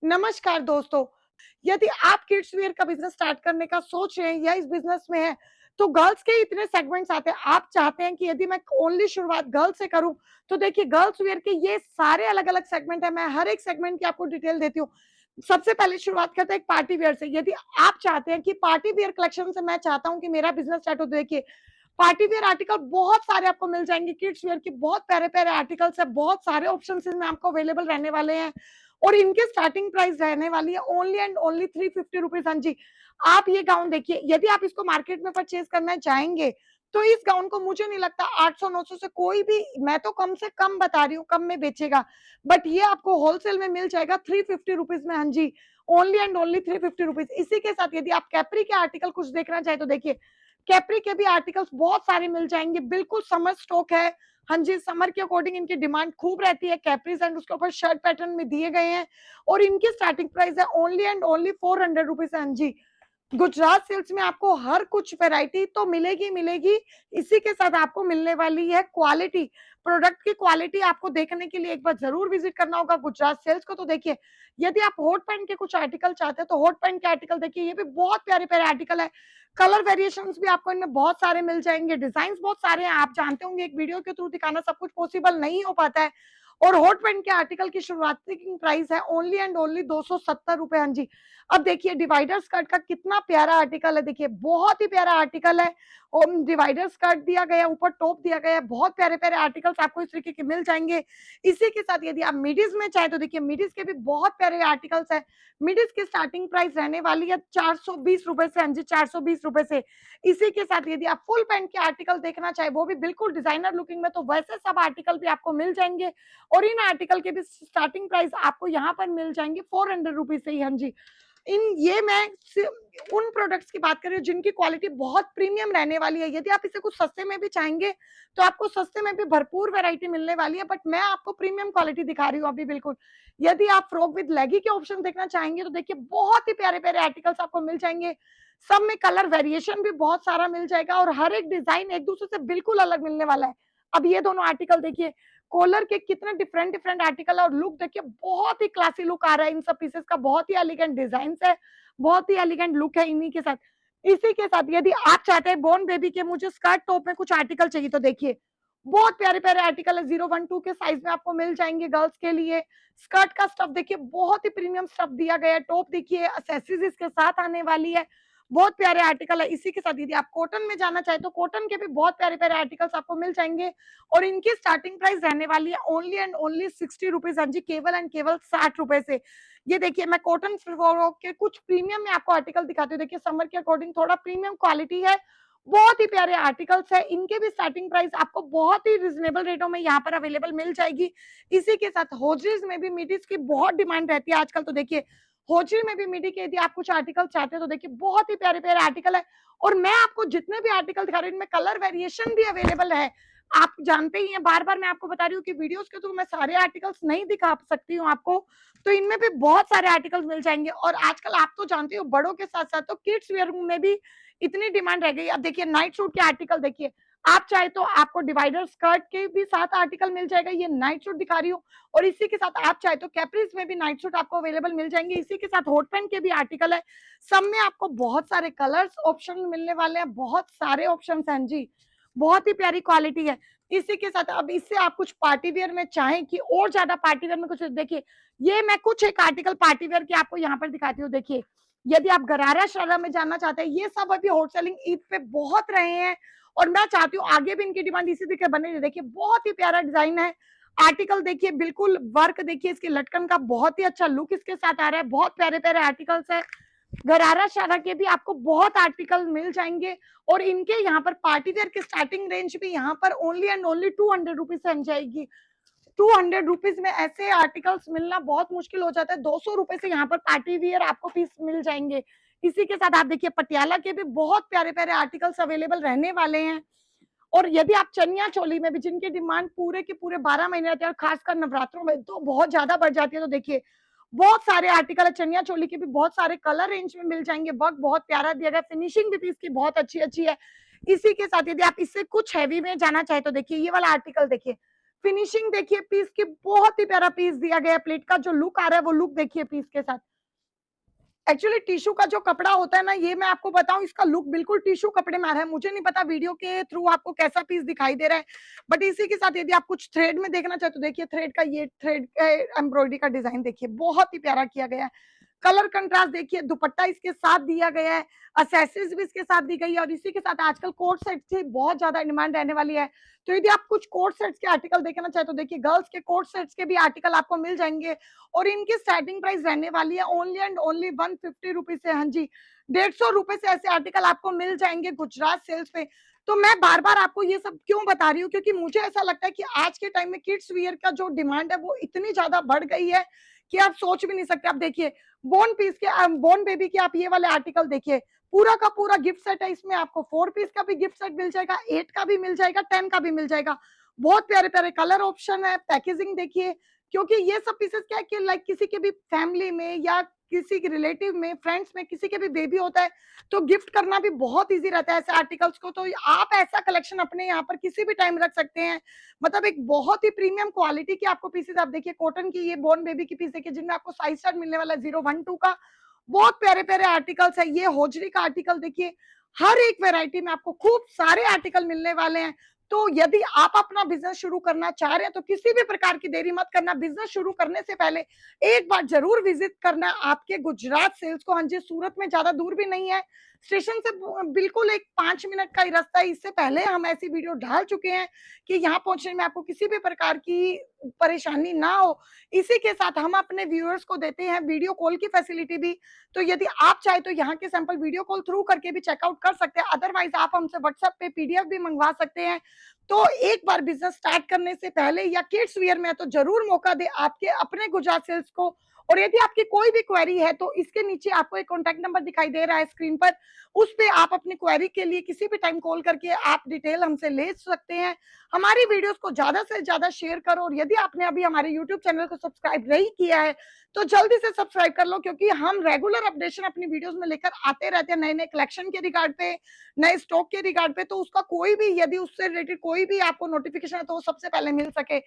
नमस्कार दोस्तों। यदि आप किड्स वियर का बिजनेस स्टार्ट करने का सोच रहे हैं या इस बिजनेस में हैं, तो गर्ल्स के इतने सेगमेंट्स आते हैं। आप चाहते हैं कि यदि मैं ओनली शुरुआत गर्ल्स से करूं, तो देखिए गर्ल्स वियर के ये सारे अलग-अलग सेगमेंट है। मैं हर एक सेगमेंट की आपको डिटेल देती हूँ। सबसे पहले शुरुआत करते हैं एक पार्टी वियर से। यदि आप चाहते हैं कि पार्टी वियर कलेक्शन से मैं चाहता हूं कि मेरा बिजनेस स्टार्ट हो, तो देखिए पार्टी वियर आर्टिकल बहुत सारे आपको मिल जाएंगे। किड्स वियर के बहुत प्यारे-प्यारे आर्टिकल्स है, बहुत सारे ऑप्शंस इसमें आपको अवेलेबल रहने वाले हैं। और इनके स्टार्टिंग प्राइस रहने वाली है ओनली एंड ओनली 350 रुपीज। हाँ जी, आप ये गाउन देखिए, यदि आप इसको मार्केट में परचेज करना चाहेंगे, तो इस गाउन को मुझे नहीं लगता 800-900 से कोई भी, मैं तो कम से कम बता रही हूँ, कम में बेचेगा। बट ये आपको होलसेल में मिल जाएगा 350 रुपीज में। हाँ जी, ओनली एंड ओनली 350 रुपीज। इसी के साथ यदि आप कैप्री के आर्टिकल कुछ देखना चाहे, तो देखिए कैप्री के भी आर्टिकल्स बहुत सारे मिल जाएंगे। बिल्कुल समर स्टॉक है। हाँ जी, समर के अकॉर्डिंग इनकी डिमांड खूब रहती है। कैप्रीज एंड उसके ऊपर शर्ट पैटर्न में दिए गए हैं और इनकी स्टार्टिंग प्राइस है ओनली एंड ओनली 400 रुपीज। हाँ जी, गुजरात सिल्क्स में आपको हर कुछ वैरायटी तो मिलेगी मिलेगी। इसी के साथ आपको मिलने वाली है क्वालिटी। प्रोडक्ट की क्वालिटी आपको देखने के लिए एक बार जरूर विजिट करना होगा गुजरात सेल्स को। तो देखिए, यदि आप हॉट पैंट के कुछ आर्टिकल चाहते हैं, तो हॉट पैंट के आर्टिकल देखिए, ये भी बहुत प्यारे प्यारे आर्टिकल है। कलर वेरिएशंस भी आपको इनमें बहुत सारे मिल जाएंगे। डिजाइन बहुत सारे हैं। आप जानते होंगे एक वीडियो के थ्रू दिखाना सब कुछ पॉसिबल नहीं हो पाता है। और हॉट पैंट के आर्टिकल की शुरुआती प्राइस है ओनली एंड ओनली 270 रुपए। हाँ जी, अब देखिए डिवाइडर स्कर्ट का कितना प्यारा आर्टिकल है। देखिए बहुत ही प्यारा आर्टिकल है। और डिवाइडर स्कर्ट दिया गया, ऊपर टॉप दिया गया है। बहुत प्यारे प्यारे आर्टिकल्स आपको इस तरीके के मिल जाएंगे। इसी के साथ यदि आप मिडीज में चाहे, तो देखिए मिडीज के भी बहुत प्यारे आर्टिकल्स है। मिडीज की स्टार्टिंग प्राइस रहने वाली है 420 रुपए से। हाँ जी, 420 रुपए से। इसी के साथ यदि आप फुल पैंट के आर्टिकल देखना चाहे, वो भी बिल्कुल डिजाइनर लुकिंग में, तो वैसे सब आर्टिकल भी आपको मिल जाएंगे। और इन आर्टिकल के भी स्टार्टिंग प्राइस आपको यहाँ पर मिल जाएंगे 400 रुपीज से ही। हाँ जी, इन ये मैं उन प्रोडक्ट्स की बात कर रही हूँ जिनकी क्वालिटी बहुत प्रीमियम रहने वाली है। यदि आप इसे कुछ सस्ते में भी चाहेंगे, तो आपको सस्ते में भी भरपूर वैरायटी मिलने वाली है। बट मैं आपको प्रीमियम क्वालिटी दिखा रही हूँ अभी। बिल्कुल, यदि आप फ्रॉक विद लेगी के ऑप्शन देखना चाहेंगे, तो देखिए बहुत ही प्यारे प्यारे आर्टिकल्स आपको मिल जाएंगे। सब में कलर वेरिएशन भी बहुत सारा मिल जाएगा और हर एक डिजाइन एक दूसरे से बिल्कुल अलग मिलने वाला है। अब ये दोनों आर्टिकल देखिए, कॉलर के कितने डिफरेंट डिफरेंट आर्टिकल है और लुक देखिए बहुत ही क्लासी लुक आ रहा है इन सब पीसेस का। बहुत ही एलिगेंट डिजाइन है, बहुत ही एलिगेंट लुक है इन्हीं के साथ। इसी के साथ यदि आप चाहते हैं बोर्न बेबी के मुझे स्कर्ट टॉप में कुछ आर्टिकल चाहिए, तो देखिए बहुत प्यारे प्यारे आर्टिकल है। 012 के साइज में आपको मिल जाएंगे गर्ल्स के लिए। स्कर्ट का स्टफ देखिए बहुत ही प्रीमियम स्टफ दिया गया है। टॉप देखिए एक्सेसरीज इसके साथ आने वाली है। बहुत प्यारे आर्टिकल है। इसी के साथ यदि आप कॉटन में जाना चाहे, तो कॉटन के भी बहुत प्यारे प्यारे आर्टिकल्स आपको मिल जाएंगे। और इनकी स्टार्टिंग प्राइस रहने वाली है ओनली एंड ओनली 60 रुपीज। हाँ जी, केवल एंड केवल 60 रुपए से। ये देखिए मैं कॉटन फ्रॉक के कुछ प्रीमियम में आपको आर्टिकल दिखाती हूँ। देखिए समर के अकॉर्डिंग थोड़ा प्रीमियम क्वालिटी है। बहुत ही प्यारे आर्टिकल्स है। इनके भी स्टार्टिंग प्राइस आपको बहुत ही रिजनेबल रेटों में यहाँ पर अवेलेबल मिल जाएगी। इसी के साथ होजरीज में भी मिडीज की बहुत डिमांड रहती है आजकल। तो देखिए होजरी में भी मिडी के यदि आप कुछ आर्टिकल चाहते हैं, तो देखिए बहुत ही प्यारे प्यारे आर्टिकल है। और मैं आपको जितने भी आर्टिकल दिखा रही हूँ, इनमें कलर वेरिएशन भी अवेलेबल है। आप जानते ही हैं, बार बार मैं आपको बता रही हूँ कि वीडियोस के थ्रू मैं सारे आर्टिकल्स नहीं दिखा सकती हूँ आपको। तो इनमें भी बहुत सारे आर्टिकल्स मिल जाएंगे। और आजकल आप तो जानते हो बड़ों के साथ साथ तो किड्स वेयर में भी इतनी डिमांड रह गई। अब देखिए नाइट सूट के आर्टिकल देखिए, आप चाहे तो आपको डिवाइडर स्कर्ट के भी साथ आर्टिकल मिल जाएगा। ये नाइट सूट दिखा रही हूँ। और इसी के साथ आप चाहे तो कैप्रीज में भी नाइट सूट आपको अवेलेबल मिल जाएंगे। इसी के साथ हॉट पैंट के भी आर्टिकल है। सब में आपको बहुत सारे कलर्स ऑप्शन मिलने वाले हैं। बहुत सारे ऑप्शन हैं जी, बहुत ही प्यारी क्वालिटी है। इसी के साथ अब इससे आप कुछ पार्टी वेयर में चाहें कि और ज्यादा पार्टी वेयर में कुछ देखिए, ये मैं कुछ एक आर्टिकल पार्टी वेयर के आपको यहाँ पर दिखाती हूँ। देखिए यदि आप गरारा शरारा में जानना चाहते हैं, ये सब अभी हॉट सेलिंग ईद पे बहुत रहे हैं। और मैं चाहती हूँ आगे भी इनकी डिमांड इसी तरीके बने रहे। देखिए बहुत ही प्यारा डिजाइन है। आर्टिकल देखिए, बिल्कुल वर्क देखिए, इसके लटकन का बहुत ही अच्छा लुक इसके साथ आ रहा है। बहुत प्यारे प्यारे आर्टिकल्स है। गरारा शरारा के भी आपको बहुत आर्टिकल मिल जाएंगे। और इनके यहाँ पर पार्टी वेयर की स्टार्टिंग रेंज भी यहाँ पर ओनली एंड ओनली 200 रुपीज से बन जाएगी। 200 रुपीज में ऐसे आर्टिकल्स मिलना बहुत मुश्किल हो जाता है। 200 रुपए से यहाँ पर पार्टी वियर आपको पीस मिल जाएंगे। इसी के साथ आप देखिए पटियाला के भी बहुत प्यारे प्यारे आर्टिकल्स अवेलेबल रहने वाले हैं। और यदि आप चनिया चोली में भी, जिनकी डिमांड पूरे के पूरे 12 महीने रहती है और खासकर नवरात्रों में तो बहुत ज्यादा बढ़ जाती है, तो देखिए बहुत सारे आर्टिकल है। चनिया चोली के भी बहुत सारे कलर रेंज में मिल जाएंगे। वर्क बहुत प्यारा दिया गया, फिनिशिंग भी पीस की बहुत अच्छी अच्छी है। इसी के साथ यदि आप इससे कुछ हैवी में जाना चाहे, तो देखिए ये वाला आर्टिकल देखिए, फिनिशिंग देखिए पीस की, बहुत ही प्यारा पीस दिया गया है। प्लेट का जो लुक आ रहा है वो लुक देखिए पीस के साथ। एक्चुअली टिश्यू का जो कपड़ा होता है ना, ये मैं आपको बताऊं, इसका लुक बिल्कुल टिश्यू कपड़े में आ रहा है। मुझे नहीं पता वीडियो के थ्रू आपको कैसा पीस दिखाई दे रहा है, बट इसी के साथ यदि आप कुछ थ्रेड में देखना चाहते हो, देखिए थ्रेड का, ये थ्रेड एम्ब्रॉयडरी का डिजाइन देखिए बहुत ही प्यारा किया गया है। कलर कंट्रास्ट देखिए, दुपट्टा इसके साथ दिया गया है, एक्सेसरीज भी इसके साथ दी गई है, और इसी के साथ आजकल कोट सेट की बहुत ज्यादा डिमांड रहने वाली है। तो यदि आप कुछ कोट सेट्स के आर्टिकल देखना चाहते हो, देखिए गर्ल्स के कोट सेट्स के भी आर्टिकल आपको मिल जाएंगे, और इनकी स्टार्टिंग प्राइस रहने वाली है ओनली एंड ओनली 150 रुपीज से। हाँ जी, 150 रुपए से ऐसे आर्टिकल आपको मिल जाएंगे गुजरात सेल्स में। तो मैं बार बार आपको ये सब क्यों बता रही हूँ, क्योंकि मुझे ऐसा लगता है कि आज के टाइम में किड्स वियर का जो डिमांड है वो इतनी ज्यादा बढ़ गई है कि आप सोच भी नहीं सकते। आप देखिए बोन पीस के, बोन बेबी के आप ये वाले आर्टिकल देखिए, पूरा का पूरा गिफ्ट सेट है। इसमें आपको 4 पीस का भी गिफ्ट सेट मिल जाएगा, 8 का भी मिल जाएगा, 10 का भी मिल जाएगा। बहुत प्यारे प्यारे कलर ऑप्शन है। पैकेजिंग देखिए, क्योंकि ये सब पीसेस क्या है कि लाइक किसी के भी फैमिली में या किसी के रिलेटिव में, फ्रेंड्स में किसी के भी बेबी होता है, तो गिफ्ट करना भी बहुत इजी रहता है ऐसे आर्टिकल्स को। तो आप ऐसा कलेक्शन अपने यहाँ पर किसी भी टाइम रख सकते हैं। मतलब एक बहुत ही प्रीमियम क्वालिटी की आपको पीसेस, आप देखिए कॉटन की ये बोर्न बेबी की पीस देखिए, जिनमें आपको साइज चार्ट मिलने वाला है 0, 1, 2 का। बहुत प्यारे प्यारे आर्टिकल्स है। ये होजरी का आर्टिकल देखिए, हर एक वेराइटी में आपको खूब सारे आर्टिकल मिलने वाले हैं। तो यदि आप अपना बिजनेस शुरू करना चाह रहे हैं तो किसी भी प्रकार की देरी मत करना। बिजनेस शुरू करने से पहले एक बार जरूर विजिट करना आपके गुजरात सेल्स को। हाँ जी, सूरत में ज्यादा दूर भी नहीं है, स्टेशन से बिल्कुल एक 5 मिनट का ही रास्ता है। इससे पहले हम ऐसी वीडियो डाल चुके हैं कि यहाँ पहुंचने में आपको किसी भी प्रकार की परेशानी ना हो। इसी के साथ हम अपने व्यूअर्स को देते हैं वीडियो कॉल की फैसिलिटी भी। तो यदि आप चाहे तो यहाँ के सैंपल वीडियो कॉल थ्रू करके भी चेकआउट कर सकते हैं, अदरवाइज आप हमसे व्हाट्सएप पे पीडीएफ भी मंगवा सकते हैं। तो एक बार बिजनेस स्टार्ट करने से पहले या किड्स वियर में तो जरूर मौका दे आपके अपने गुजरात सेल्स को। और यदि आपकी कोई भी क्वेरी है तो इसके नीचे आपको एक कॉन्टैक्ट नंबर दिखाई दे रहा है स्क्रीन पर, उस पे आप अपनी क्वेरी के लिए किसी भी टाइम कॉल करके आप डिटेल हमसे ले सकते हैं। हमारी वीडियोस को ज्यादा से ज्यादा शेयर करो, और यदि आपने अभी हमारे यूट्यूब चैनल को सब्सक्राइब नहीं किया है तो जल्दी से सब्सक्राइब कर लो, क्योंकि हम रेगुलर अपडेशन अपनी वीडियोस में लेकर आते रहते हैं, नए नए कलेक्शन के रिगार्ड पे, नए स्टॉक के रिगार्ड पे। तो उसका कोई भी, यदि उससे रिलेटेड कोई भी आपको नोटिफिकेशन है तो वो सबसे पहले मिल सके।